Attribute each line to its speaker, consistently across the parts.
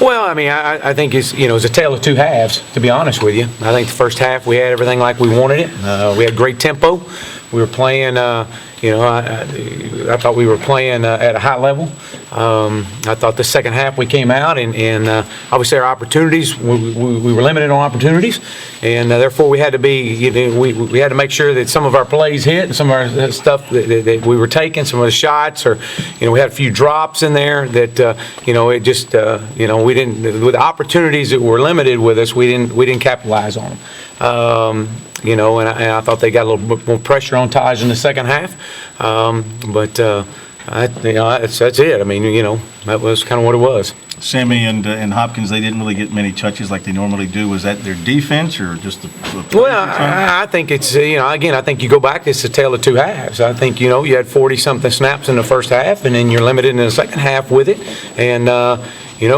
Speaker 1: Well, I mean, I think it's a tale of two halves, to be honest with you. I think the first half we had everything like we wanted it. We had great tempo. We were playing, I thought we were playing at a high level. I thought the second half we came out and obviously our opportunities, we were limited on opportunities, and therefore we had to be, we had to make sure that some of our plays hit and some of our stuff that we were taking, some of the shots, or we had a few drops in there that it just we didn't, with the opportunities that were limited with us, we didn't capitalize on them. And I thought they got a little bit more pressure on Taj in the second half, but that's it. I mean, that was kind of what it was.
Speaker 2: Sammy and Hopkins, they didn't really get many touches like they normally do. Was that their defense or just the
Speaker 1: Well, I think it's, again, I think you go back, it's a tale of two halves. I think, you had 40-something snaps in the first half, and then you're limited in the second half with it. And, you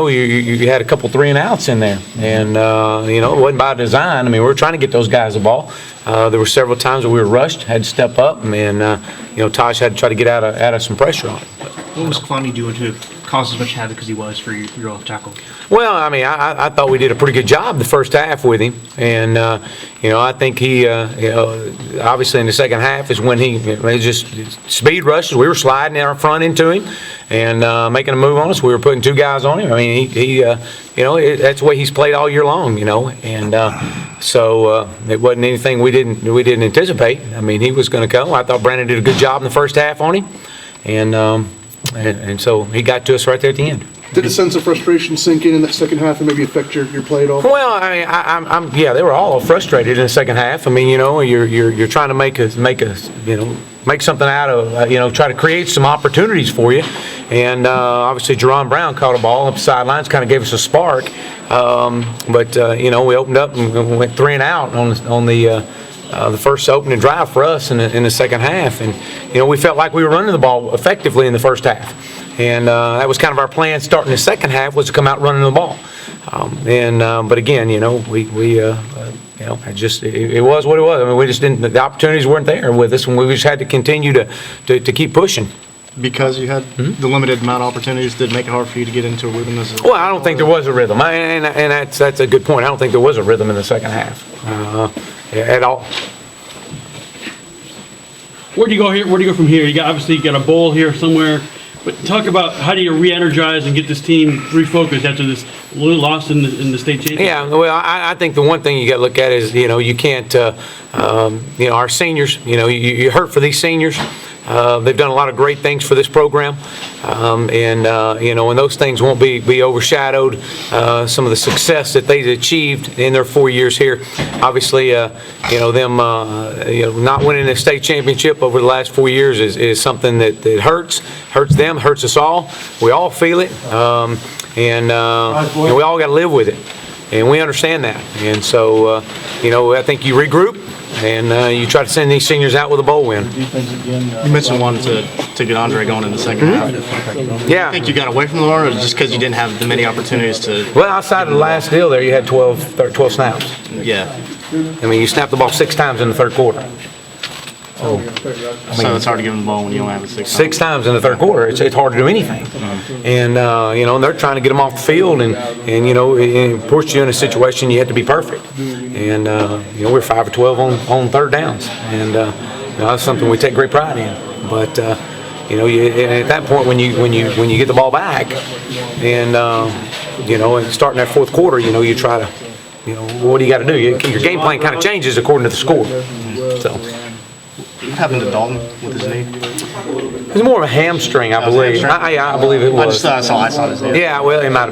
Speaker 1: had a couple 3-and-outs in there. And, it wasn't by design. I mean, we were trying to get those guys the ball. There were several times that we were rushed, had to step up, and, Taj had to try to get out of some pressure on it.
Speaker 3: What was Clowney doing to cause as much havoc as he was for your off tackle?
Speaker 1: Well, I mean, I thought we did a pretty good job the first half with him, and I think he, obviously in the second half is when he just speed rushes. We were sliding our front into him and making a move on us. We were putting two guys on him. I mean, he that's the way he's played all year long, and so it wasn't anything we didn't anticipate. I mean, he was going to come. I thought Brandon did a good job in the first half on him, and so he got to us right there at the end.
Speaker 4: Did a sense of frustration sink in that second half and maybe affect your play at all?
Speaker 1: Well, I mean, they were all frustrated in the second half. I mean, you're trying to make something out of, try to create some opportunities for you. And obviously, Jerron Brown caught a ball up the sidelines, kind of gave us a spark. But we opened up and went 3-and-out on the first opening drive for us in the second half. And, we felt like we were running the ball effectively in the first half. And that was kind of our plan starting the second half, was to come out running the ball. But again, it was what it was. I mean, we just didn't, the opportunities weren't there with us, and we just had to continue to keep pushing.
Speaker 3: Because you had the limited amount of opportunities, did it make it hard for you to get into a rhythm?
Speaker 1: Well, I don't think there was a rhythm, and that's a good point. I don't think there was a rhythm in the second half at all.
Speaker 5: Where do you go here? Where do you go from here? Obviously you got a bowl here somewhere, but talk about how do you re-energize and get this team refocused after this loss in the state championship?
Speaker 1: Yeah, well, I think the one thing you got to look at is you can't our seniors. You hurt for these seniors. They've done a lot of great things for this program, and those things won't be overshadowed. Some of the success that they've achieved in their 4 years here, obviously, them not winning the state championship over the last 4 years is something that hurts them, hurts us all. We all feel it, and we all got to live with it, and we understand that. And so, I think you regroup. And you try to send these seniors out with a bowl win.
Speaker 3: You mentioned wanting to get Andre going in the second half.
Speaker 1: Yeah.
Speaker 3: I think you got away from the Lord, or just because you didn't have the many opopportunities to?
Speaker 1: Well, outside of the last deal there, you had 12 snaps.
Speaker 3: Yeah.
Speaker 1: I mean, you snapped the ball 6 times in the third quarter.
Speaker 3: So it's hard to give them the ball when you only have it 6 times.
Speaker 1: 6 times in the third quarter, it's hard to do anything. And they're trying to get them off the field, and it puts you in a situation you have to be perfect. And we're 5 of 12 on third downs, and that's something we take great pride in. But and at that point when you get the ball back, and and starting that fourth quarter, you try to what do you got to do? Your game plan kind of changes according to the score. So.
Speaker 3: What happened to Dalton with his knee?
Speaker 1: It was more of a hamstring, I believe. I believe it was.
Speaker 3: I saw his knee.
Speaker 1: Yeah, well, it might have